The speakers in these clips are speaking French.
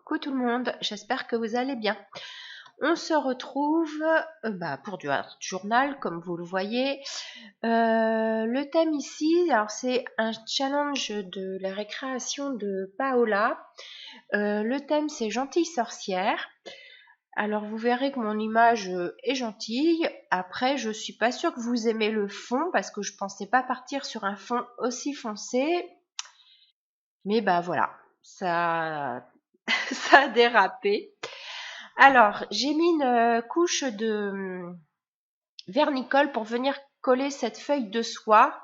Coucou tout le monde, j'espère que vous allez bien. On se retrouve pour du art journal, comme vous le voyez. Le thème ici, alors c'est un challenge de la récréation de Paola. Le thème c'est gentille sorcière. Alors vous verrez que mon image est gentille. Après, je suis pas sûre que vous aimez le fond parce que je pensais pas partir sur un fond aussi foncé. Mais voilà, ça, ça a dérapé. Alors, j'ai mis une couche de vernicole pour venir coller cette feuille de soie.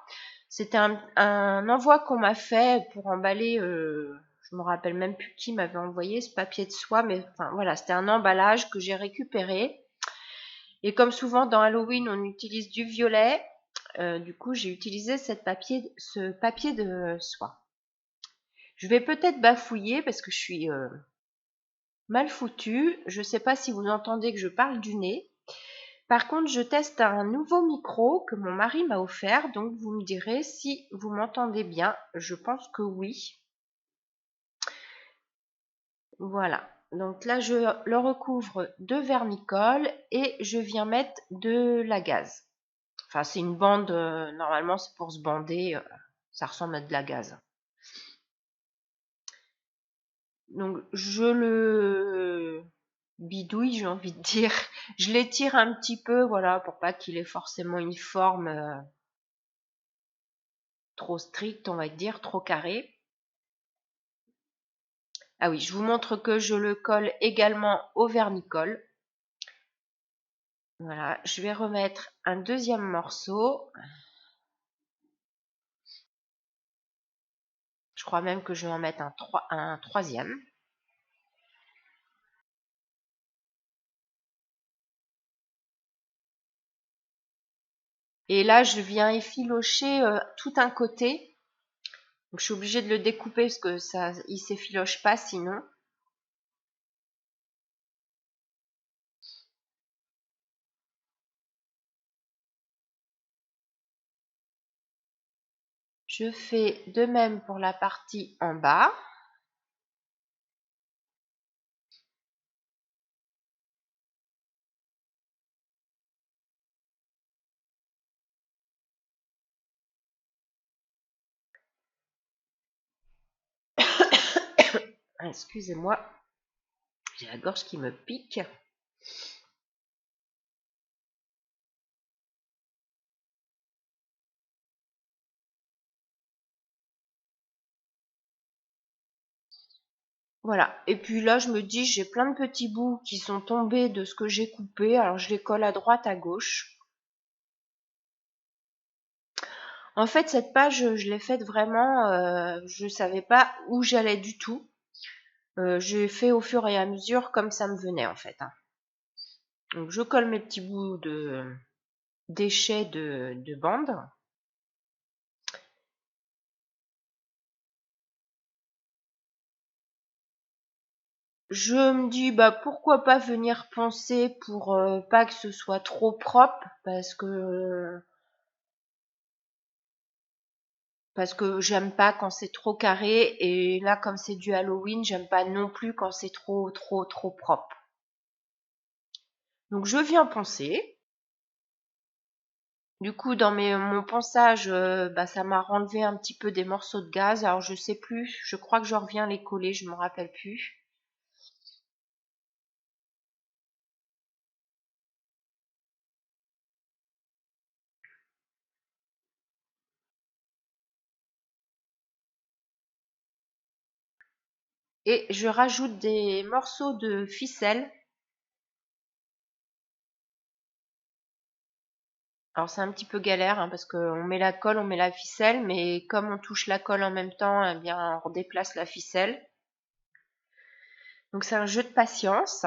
C'était un envoi qu'on m'a fait pour emballer, je me rappelle même plus qui m'avait envoyé ce papier de soie, mais enfin voilà, c'était un emballage que j'ai récupéré. Et comme souvent dans Halloween, on utilise du violet, du coup j'ai utilisé ce papier de soie. Je vais peut-être bafouiller parce que je suis mal foutue. Je ne sais pas si vous entendez que je parle du nez. Par contre, je teste un nouveau micro que mon mari m'a offert, donc vous me direz si vous m'entendez bien. Je pense que oui. Voilà. Donc là, je le recouvre de vernicole et je viens mettre de la gaze. Enfin, c'est une bande, normalement c'est pour se bander, ça ressemble à de la gaze. Donc je le bidouille, j'ai envie de dire. Je l'étire un petit peu, voilà, pour pas qu'il ait forcément une forme trop stricte, on va dire, trop carrée. Ah oui, je vous montre que je le colle également au vernicole. Voilà, je vais remettre un deuxième morceau. Je crois même que je vais en mettre un troisième. Et là, je viens effilocher tout un côté. Donc, je suis obligée de le découper parce que ça, il s'effiloche pas sinon. Je fais de même pour la partie en bas. Excusez-moi, j'ai la gorge qui me pique. Voilà. Et puis là, je me dis, j'ai plein de petits bouts qui sont tombés de ce que j'ai coupé. Alors, je les colle à droite, à gauche. En fait, cette page, je l'ai faite vraiment, je savais pas où j'allais du tout. J'ai fait au fur et à mesure comme ça me venait en fait, hein. Donc, je colle mes petits bouts de déchets de bande. Je me dis, pourquoi pas venir poncer pour pas que ce soit trop propre, parce que j'aime pas quand c'est trop carré et là comme c'est du Halloween, j'aime pas non plus quand c'est trop propre. Donc je viens poncer. Du coup dans mon ponçage, ça m'a enlevé un petit peu des morceaux de gaz. Alors je sais plus, je crois que je reviens les coller, je me rappelle plus. Et je rajoute des morceaux de ficelle. Alors c'est un petit peu galère hein, parce qu'on met la colle, on met la ficelle, mais comme on touche la colle en même temps, eh bien on redéplace la ficelle. Donc c'est un jeu de patience.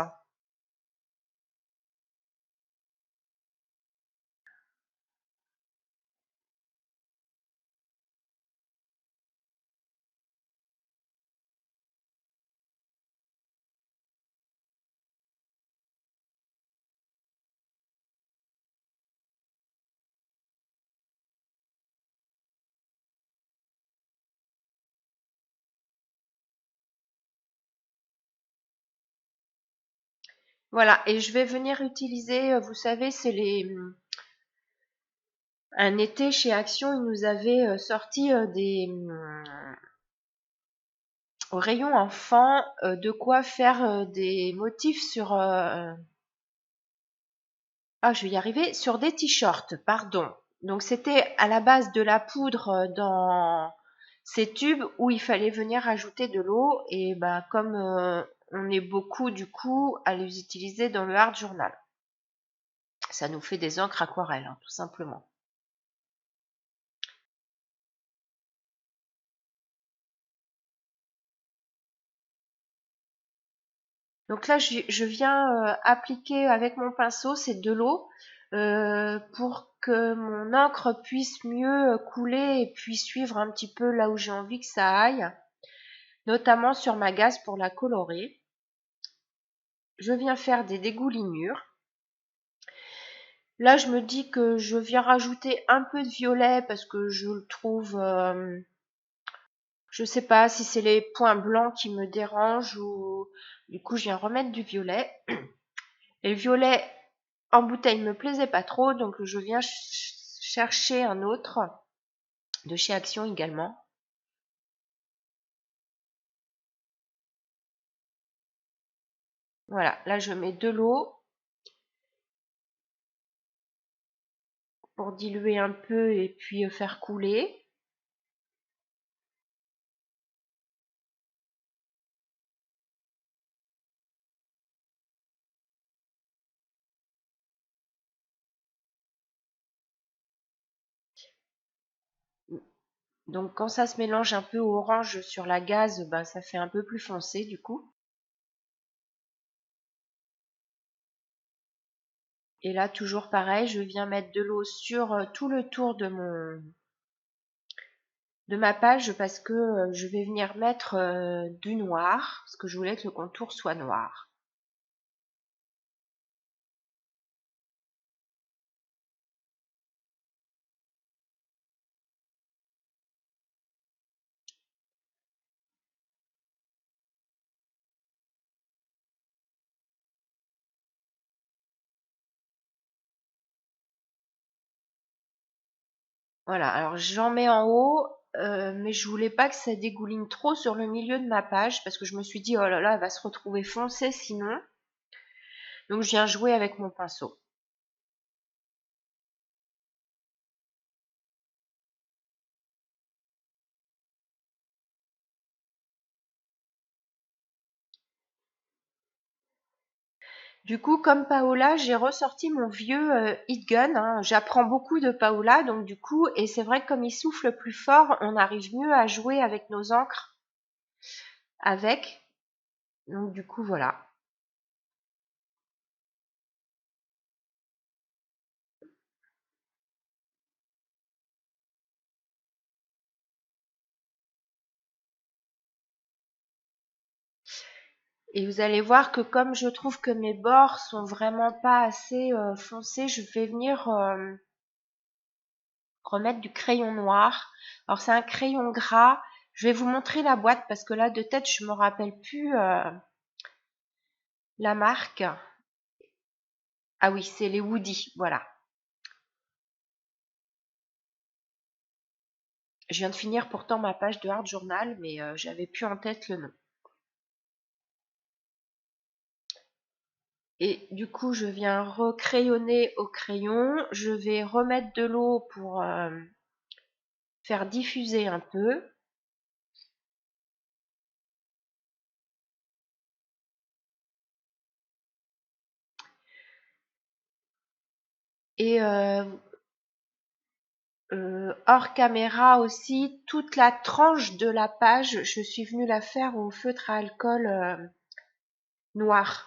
Voilà, et je vais venir utiliser, vous savez, c'est un été chez Action, ils nous avaient sorti au rayon enfant, de quoi faire des motifs je vais y arriver, sur des t-shirts, pardon. Donc c'était à la base de la poudre dans ces tubes où il fallait venir ajouter de l'eau et bah comme on est beaucoup du coup à les utiliser dans le art journal. Ça nous fait des encres aquarelles, hein, tout simplement. Donc là, je viens appliquer avec mon pinceau, c'est de l'eau, pour que mon encre puisse mieux couler et puis suivre un petit peu là où j'ai envie que ça aille, notamment sur ma gaze pour la colorer. Je viens faire des dégoulinures. Là, je me dis que je viens rajouter un peu de violet parce que je le trouve, je sais pas si c'est les points blancs qui me dérangent ou du coup je viens remettre du violet. Et le violet en bouteille me plaisait pas trop, donc je viens chercher un autre de chez Action également. Voilà, là je mets de l'eau pour diluer un peu et puis faire couler. Donc quand ça se mélange un peu au orange sur la gaze, ben, ça fait un peu plus foncé du coup. Et là toujours pareil, je viens mettre de l'eau sur tout le tour de ma page parce que je vais venir mettre du noir, parce que je voulais que le contour soit noir. Voilà, alors j'en mets en haut, mais je voulais pas que ça dégouline trop sur le milieu de ma page parce que je me suis dit, oh là là, elle va se retrouver foncée sinon. Donc je viens jouer avec mon pinceau. Du coup, comme Paola, j'ai ressorti mon vieux Heat Gun, hein. J'apprends beaucoup de Paola, donc du coup, et c'est vrai que comme il souffle plus fort, on arrive mieux à jouer avec nos encres avec. Donc du coup, voilà. Et vous allez voir que comme je trouve que mes bords sont vraiment pas assez foncés, je vais venir remettre du crayon noir. Alors c'est un crayon gras. Je vais vous montrer la boîte parce que là de tête je me rappelle plus la marque. Ah oui, c'est les Woody, voilà. Je viens de finir pourtant ma page de Art Journal, mais j'avais plus en tête le nom. Et du coup, je viens recrayonner au crayon. Je vais remettre de l'eau pour faire diffuser un peu. Et hors caméra aussi, toute la tranche de la page, je suis venue la faire au feutre à alcool noir.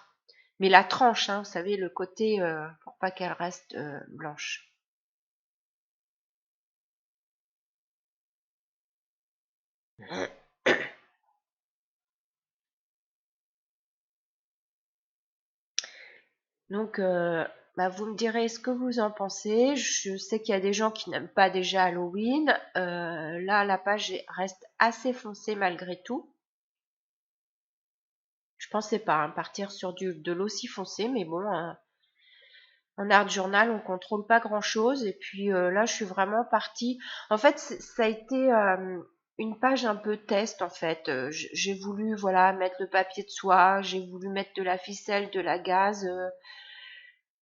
Mais la tranche, hein, vous savez, le côté pour pas qu'elle reste blanche. Donc, bah, vous me direz ce que vous en pensez. Je sais qu'il y a des gens qui n'aiment pas déjà Halloween. Là, la page reste assez foncée malgré tout. Je pensais pas hein, partir sur de l'aussi foncé, mais bon, en art journal, on contrôle pas grand-chose. Et puis là, je suis vraiment partie. En fait, ça a été une page un peu test, en fait. J'ai voulu, voilà, mettre le papier de soie, j'ai voulu mettre de la ficelle, de la gaze.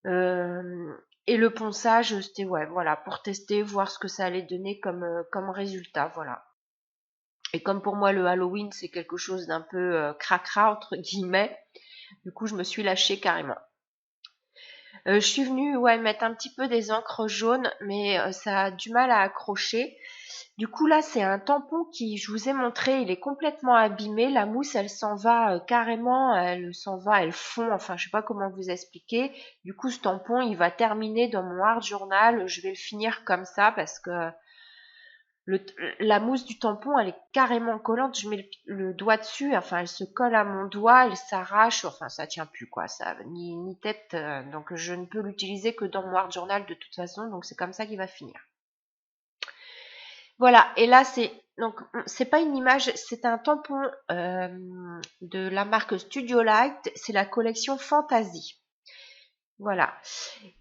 Et le ponçage, c'était ouais, voilà, pour tester, voir ce que ça allait donner comme résultat, voilà. Et comme pour moi le Halloween c'est quelque chose d'un peu cracra entre guillemets, du coup je me suis lâchée carrément. Je suis venue ouais mettre un petit peu des encres jaunes, mais ça a du mal à accrocher. Du coup là c'est un tampon qui je vous ai montré, il est complètement abîmé, la mousse elle s'en va carrément, elle s'en va, elle fond, enfin je sais pas comment vous expliquer. Du coup ce tampon il va terminer dans mon art journal, je vais le finir comme ça parce que la mousse du tampon, elle est carrément collante. Je mets le doigt dessus, enfin, elle se colle à mon doigt, elle s'arrache. Enfin, ça tient plus, quoi. Ça, ni tête. Donc, je ne peux l'utiliser que dans mon art journal de toute façon. Donc, c'est comme ça qu'il va finir. Voilà. Et là, c'est pas une image, c'est un tampon de la marque Studio Light. C'est la collection Fantasy. Voilà.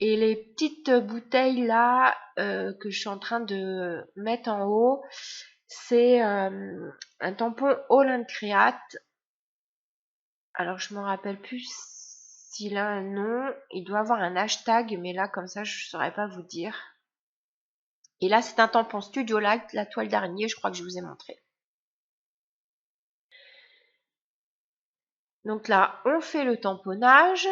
Et les petites bouteilles là que je suis en train de mettre en haut, c'est un tampon All and Create. Alors je me rappelle plus s'il a un nom. Il doit avoir un hashtag, mais là comme ça je ne saurais pas vous dire. Et là c'est un tampon Studio Light, la toile d'araignée, je crois que je vous ai montré. Donc là on fait le tamponnage.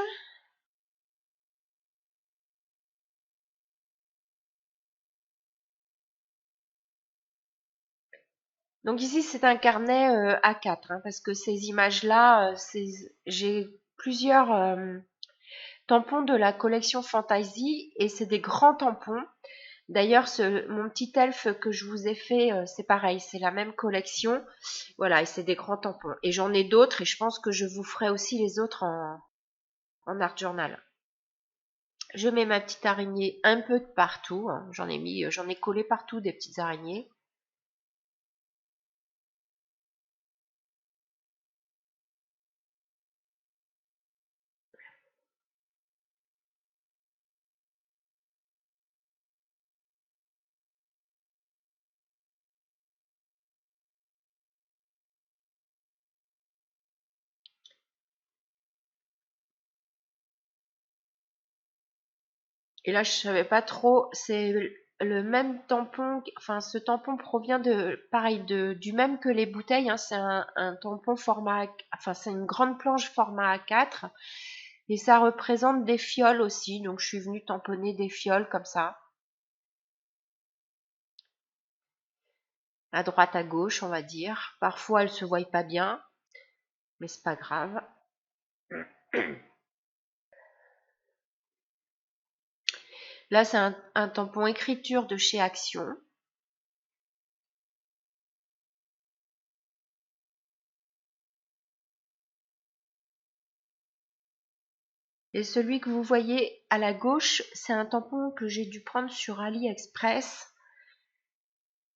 Donc ici c'est un carnet A4 hein, parce que ces images-là, j'ai plusieurs tampons de la collection Fantasy et c'est des grands tampons. D'ailleurs, mon petit elfe que je vous ai fait, c'est pareil, c'est la même collection. Voilà, et c'est des grands tampons. Et j'en ai d'autres et je pense que je vous ferai aussi les autres en art journal. Je mets ma petite araignée un peu de partout. Hein. J'en ai collé partout des petites araignées. Et là, je savais pas trop, c'est le même tampon, enfin ce tampon provient pareil, du même que les bouteilles, hein, c'est un tampon format, enfin c'est une grande planche format A4 et ça représente des fioles aussi, donc je suis venue tamponner des fioles comme ça, à droite à gauche on va dire. Parfois elles se voient pas bien, mais c'est pas grave. Là c'est un tampon écriture de chez Action. Et celui que vous voyez à la gauche, c'est un tampon que j'ai dû prendre sur AliExpress.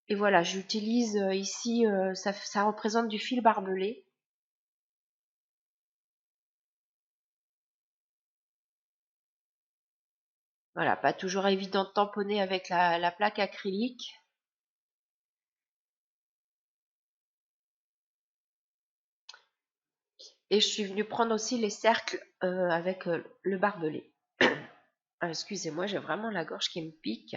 Et voilà, j'utilise ici, ça représente du fil barbelé. Voilà, pas toujours évident de tamponner avec la plaque acrylique. Et je suis venue prendre aussi les cercles avec le barbelé. Excusez-moi, j'ai vraiment la gorge qui me pique.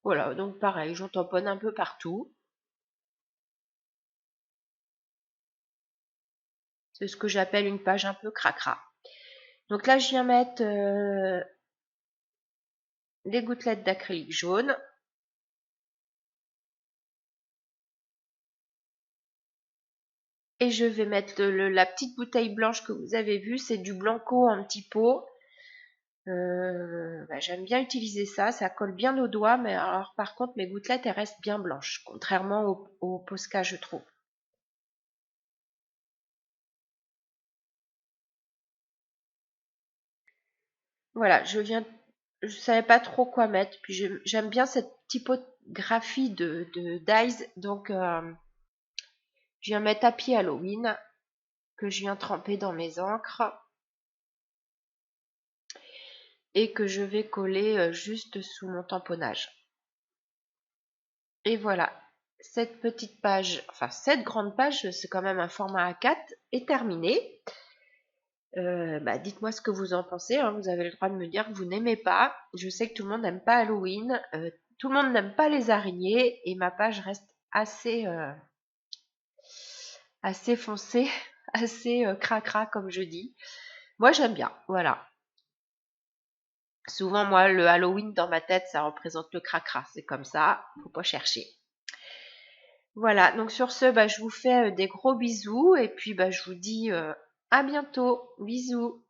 Voilà, donc pareil, j'en tamponne un peu partout. C'est ce que j'appelle une page un peu cracra. Donc là, je viens mettre des gouttelettes d'acrylique jaune. Et je vais mettre la petite bouteille blanche que vous avez vue, c'est du Blanco en petit pot. J'aime bien utiliser ça, ça colle bien aux doigts, mais alors par contre mes gouttelettes elles restent bien blanches, contrairement au Posca je trouve. Voilà, je savais pas trop quoi mettre, puis j'aime bien cette typographie de Dies, donc je viens mettre Happy Halloween, que je viens tremper dans mes encres, et que je vais coller juste sous mon tamponnage. Et voilà, cette petite page, enfin cette grande page, c'est quand même un format A4, est terminée. Dites-moi ce que vous en pensez, hein. Vous avez le droit de me dire que vous n'aimez pas. Je sais que tout le monde n'aime pas Halloween, tout le monde n'aime pas les araignées, et ma page reste assez foncée, assez cracra comme je dis. Moi j'aime bien, voilà. Souvent moi le Halloween dans ma tête ça représente le cracra, c'est comme ça, faut pas chercher. Voilà, donc sur ce, je vous fais des gros bisous et puis je vous dis à bientôt. Bisous.